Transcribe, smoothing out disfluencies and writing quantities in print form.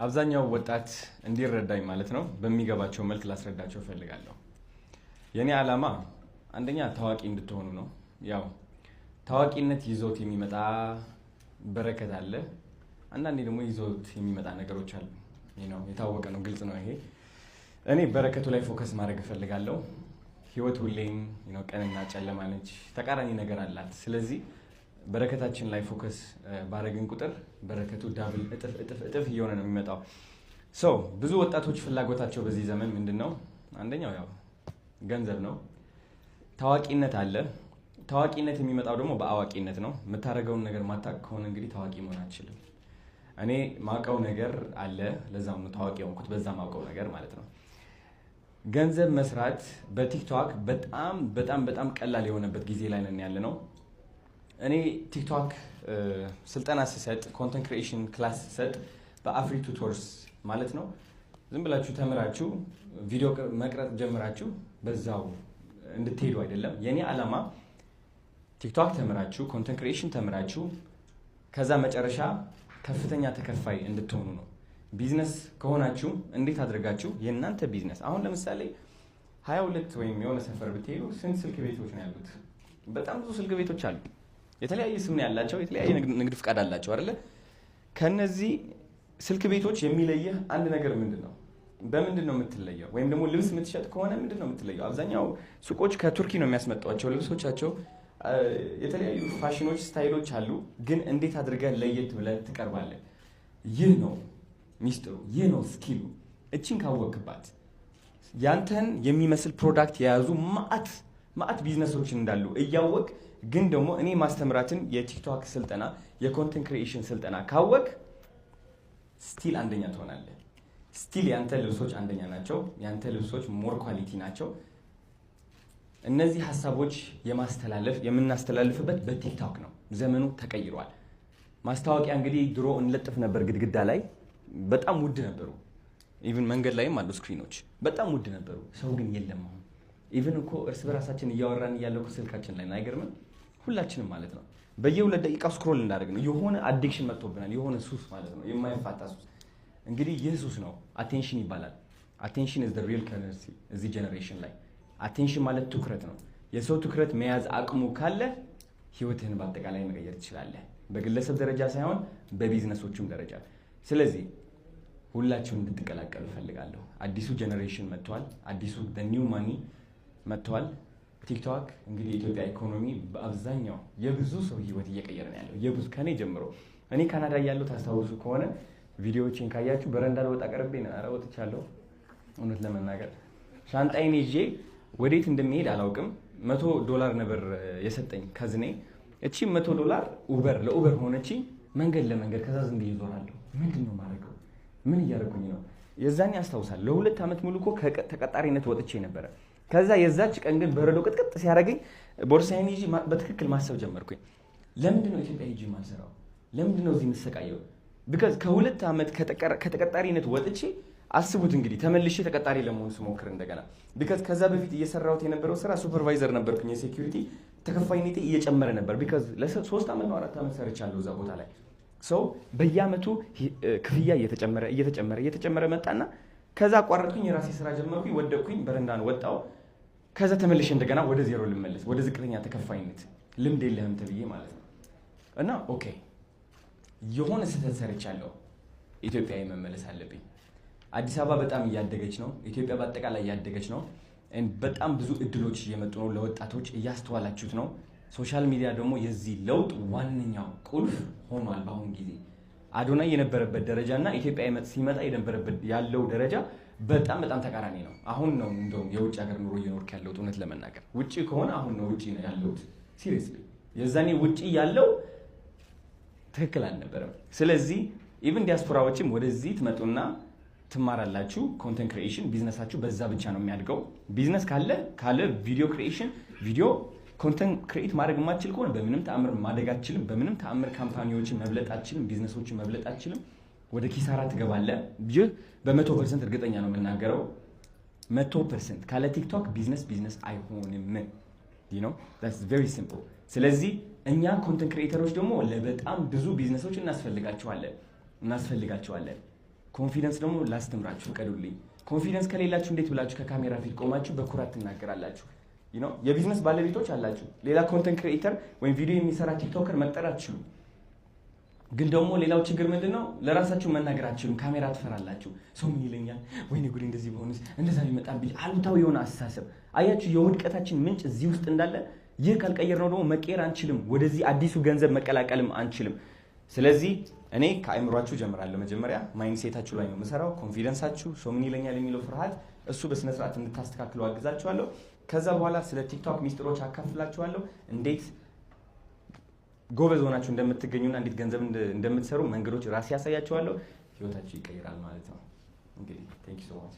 አብዛኛው ወጣት እንዲረዳኝ ማለት ነው በሚገባቸው መልክ ላስረዳቸው ፈልጋለሁ። የኔ ዓላማ አንደኛ ታዋቂ እንድትሆኑ ነው። ያው ታዋቂነት ይዞት የሚመጣ በረከት አለ። አንዳንዴ ደግሞ ይዞት የሚመጣ ነገሮች አሉ። የታወቀ ነው፣ ግልጽ ነው ይሄ። እኔ በረከቱ ላይ ፎከስ ማድረግ እፈልጋለሁ። ህይወት ሁሌም ቀንና ጨለማ ነች፣ ተቃራኒ ነገር አላት። ስለዚህ በረከታችን ላይ ፎከስ ባረግን ቁጥር በረከቱ ዳብል እጥፍ እየሆነ ነው የሚመጣው። ብዙ ወጣቶች ፍላጎታቸው በዚህ ዘመን ምንድነው? አንደኛው ያው ገንዘብ ነው። ታዋቂነት አለ። ታዋቂነት የሚመጣው ደግሞ በአዋቂነት ነው። የምታደርገውን ነገር ማታውቅ ከሆነ እንግዲህ ታዋቂ መሆን አትችልም። እኔ ማውቀው ነገር አለ፣ ለዛም ነው ታዋቂ የሆንኩት፣ በዛ ማውቀው ነገር ማለት ነው። ገንዘብ መስራት በቲክቶክ በጣም በጣም በጣም ቀላል የሆነበት ጊዜ ላይ ነን ያለ ነው። እኔ ቲክቶክ ስልጠና ስሰጥ፣ ኮንተንት ክሪኤሽን ክላስ ስሰጥ በአፍሪ ቱቶርስ ማለት ነው። ዝም ብላችሁ ተምራችሁ ቪዲዮ መቅረጽ ጀምራችሁ በዛው እንድትሄዱ አይደለም። የኔ ዓላማ ቲክቶክ ተምራችሁ ኮንተንት ክሪኤሽን ተምራችሁ ከዛ መጨረሻ ከፍተኛ ተከፋይ እንድትሆኑ ነው። ቢዝነስ ከሆናችሁ እንዴት አድርጋችሁ የእናንተ ቢዝነስ አሁን ለምሳሌ 22 ወይም የሆነ ሰፈር ብትሄዱ ስንት ስልክ ቤቶች ነው ያሉት? በጣም ብዙ ስልክ ቤቶች አሉ። የተለያየ ስም ነው ያላቸው፣ የተለያየ ንግድ ፍቃድ አላቸው አይደለ? ከነዚህ ስልክ ቤቶች የሚለየህ አንድ ነገር ምንድን ነው? በምንድን ነው የምትለየው? ወይም ደግሞ ልብስ የምትሸጥ ከሆነ ምንድን ነው የምትለየው? አብዛኛው ሱቆች ከቱርኪ ነው የሚያስመጧቸው ልብሶቻቸው። የተለያዩ ፋሽኖች፣ ስታይሎች አሉ። ግን እንዴት አድርገህ ለየት ብለህ ትቀርባለህ? ይህ ነው ሚስጥሩ፣ ይህ ነው ስኪሉ። እቺን ካወቅባት ያንተን የሚመስል ፕሮዳክት የያዙ ማአት ቢዝነሶችን እንዳሉ እያወቅ ግን ደግሞ እኔ ማስተምራትን የቲክቶክ ስልጠና የኮንተንት ክሪኤሽን ስልጠና ካወቅ ስቲል አንደኛ ትሆናለህ። ስቲል ያንተ ልብሶች አንደኛ ናቸው። ያንተ ልብሶች ሞር ኳሊቲ ናቸው። እነዚህ ሀሳቦች የምናስተላልፍበት በቲክቶክ ነው። ዘመኑ ተቀይሯል። ማስታወቂያ እንግዲህ ድሮ እንለጥፍ ነበር ግድግዳ ላይ፣ በጣም ውድ ነበሩ። ኢቭን መንገድ ላይም አሉ ስክሪኖች፣ በጣም ውድ ነበሩ። ሰው ግን የለም አሁን። ኢቭን እኮ እርስ በራሳችን እያወራን እያለው ስልካችን ላይ አይገርምም? ሁላችንም ማለት ነው በየ2 ደቂቃው ስክሮል እንዳደረግ ነው። የሆነ አዲክሽን መጥቶብናል፣ የሆነ ሱስ ማለት ነው፣ የማይፋታ ሱስ። እንግዲህ ይህ ሱስ ነው፣ አቴንሽን ይባላል። አቴንሽን ኢዝ ዘ ሪል ከረንሲ እዚህ ጀነሬሽን ላይ። አቴንሽን ማለት ትኩረት ነው። የሰው ትኩረት መያዝ አቅሙ ካለ ህይወትህን በአጠቃላይ መቀየር ትችላለህ፣ በግለሰብ ደረጃ ሳይሆን በቢዝነሶችም ደረጃ። ስለዚህ ሁላችሁም እንድትቀላቀሉ እፈልጋለሁ። አዲሱ ጀነሬሽን መጥቷል። አዲሱ ኒው ማኒ መጥቷል። ቲክቶክ እንግዲህ የኢትዮጵያ ኢኮኖሚ በአብዛኛው የብዙ ሰው ህይወት እየቀየረ ነው ያለው። የብዙ ከኔ ጀምሮ እኔ ካናዳ ያለው ታስታውሱ ከሆነ ቪዲዮዎችን ካያችሁ በረንዳ ለወጣ ቀርቤ ነው ወጥቻለሁ። እውነት ለመናገር ሻንጣይን ይዤ ወዴት እንደሚሄድ አላውቅም። $100 ነበር የሰጠኝ ከዝኔ። እቺ $100 ለኡበር ሆነች መንገድ ለመንገድ። ከዛ ዝም ብዬ እዞራለሁ። ምንድን ነው ማድረገው? ምን እያደረኩኝ ነው? የዛኔ አስታውሳለሁ ለ2 ዓመት ሙሉ እኮ ተቀጣሪነት ወጥቼ ነበረ። ከዛ የዛች ቀን ግን በረዶ ቅጥቅጥ ሲያደርገኝ ቦርሳዬን ይዤ በትክክል ማሰብ ጀመርኩኝ። ለምንድን ነው ኢትዮጵያ ሂጂ ማልሰራው? ለምንድን ነው እዚህ የምሰቃየው? ቢካዝ ከ2 ዓመት ከተቀጣሪነት ወጥቼ አስቡት እንግዲህ ተመልሼ ተቀጣሪ ለመሆን ስሞክር እንደገና። ቢካዝ ከዛ በፊት እየሰራሁት የነበረው ስራ ሱፐርቫይዘር ነበርኩኝ። የሴኩሪቲ ተከፋይነቴ እየጨመረ ነበር። ቢካዝ ለ3 ዓመት ነው 4 ዓመት ሰርቻለሁ እዛ ቦታ ላይ። በየአመቱ ክፍያ እየተጨመረ መጣና ከዛ አቋረጥኩኝ። የራሴ ስራ ጀመርኩኝ። ወደቅኩኝ፣ በረንዳን ወጣው። ከዛ ተመልሼ እንደገና ወደ ዜሮ ልመለስ፣ ወደ ዝቅተኛ ተከፋይነት። ልምድ የለህም ተብዬ ማለት ነው። እና ኦኬ የሆነ ስህተት ሰርቻለሁ፣ ኢትዮጵያ መመለስ አለብኝ። አዲስ አበባ በጣም እያደገች ነው። ኢትዮጵያ በአጠቃላይ እያደገች ነው። በጣም ብዙ እድሎች እየመጡ ነው ለወጣቶች፣ እያስተዋላችሁት ነው። ሶሻል ሚዲያ ደግሞ የዚህ ለውጥ ዋነኛው ቁልፍ ሆኗል። በአሁኑ ጊዜ አዶናይ የነበረበት ደረጃ እና ኢትዮጵያ ሲመጣ የነበረበት ያለው ደረጃ በጣም በጣም ተቃራኒ ነው። አሁን ነው እንደውም የውጭ ሀገር ኑሮ እየኖርክ ያለሁት። እውነት ለመናገር ውጭ ከሆነ አሁን ነው ውጭ ነው ያለሁት። ሲሪየስሊ የዛኔ ውጭ ያለው ትክክል አልነበረም። ስለዚህ ኢቭን ዲያስፖራዎችም ወደዚህ ትመጡና ትማራላችሁ። ኮንተንት ክሪኤሽን ቢዝነሳችሁ በዛ ብቻ ነው የሚያድገው። ቢዝነስ ካለ ቪዲዮ ክሪኤሽን ቪዲዮ ኮንተንት ክሬት ማድረግ የማትችል ከሆነ በምንም ተአምር ማደግ አትችልም። በምንም ተአምር ካምፓኒዎችን መብለጥ አትችልም። ቢዝነሶችን መብለጥ አትችልም። ወደ ኪሳራ ትገባለህ። ይህ በ100% እርግጠኛ ነው የምናገረው። 100% ካለ ቲክቶክ ቢዝነስ አይሆንም። that's very simple። ስለዚህ እኛ ኮንተንት ክሬተሮች ደግሞ ለበጣም ብዙ ቢዝነሶች እናስፈልጋቸዋለን። ኮንፊደንስ ደግሞ ላስተምራችሁ ፍቀዱልኝ። ኮንፊደንስ ከሌላችሁ እንዴት ብላችሁ ከካሜራ ፊት ቆማችሁ በኩራት ትናገራላችሁ? የቢዝነስ ባለቤቶች አላችሁ፣ ሌላ ኮንተንት ክሪኤተር ወይም ቪዲዮ የሚሰራ ቲክቶከር መቅጠር አትችሉም። ግን ደግሞ ሌላው ችግር ምንድነው? ለራሳችሁ መናገር አትችሉም። ካሜራ ትፈራላችሁ። ሰው ምን ይለኛል? ወይኔ ጉዴ እንደዚህ በሆነስ እንደዛ ቢመጣብኝ፣ አሉታዊ የሆነ አስተሳሰብ። አያችሁ የውድቀታችን ምንጭ እዚህ ውስጥ እንዳለ። ይህ ካልቀየርነው ደግሞ መቀየር አንችልም። ወደዚህ አዲሱ ገንዘብ መቀላቀልም አንችልም። ስለዚህ እኔ ከአእምሯችሁ ጀምራለሁ። መጀመሪያ ማይንድሴታችሁ ላይ ነው የምሰራው። ኮንፊደንሳችሁ፣ ሰው ምን ይለኛል የሚለው ፍርሃት፣ እሱ በስነ ስርዓት እንድታስተካክሉ አግዛችኋለሁ። ከዛ በኋላ ስለ ቲክቶክ ሚስጥሮች አካፍላችኋለሁ። እንዴት ጎበዝ ሆናችሁ እንደምትገኙና እንዴት ገንዘብ እንደምትሰሩ መንገዶች ራሴ ያሳያችኋለሁ። ህይወታችሁ ይቀይራል ማለት ነው። እንግዲህ ቴንክ ዩ ሶ ማች።